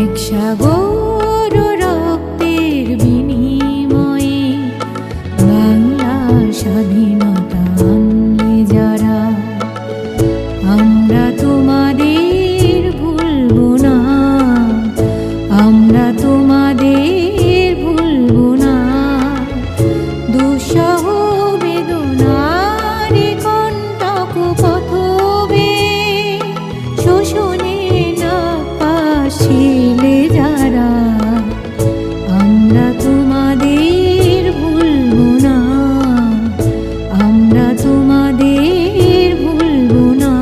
এক সাগর রক্তের বিনিময়ে বাংলার স্বাধীনতা আনলে যারা, আমরা তোমাদের ভুলবো না, আমরা তোমাদের ভুলবো না। দুঃসহ বেদনার কণ্টক পথবে শোষণে ছিলে যারা, আমরা তোমাদের ভুলবো না, আমরা তোমাদের ভুলবো না।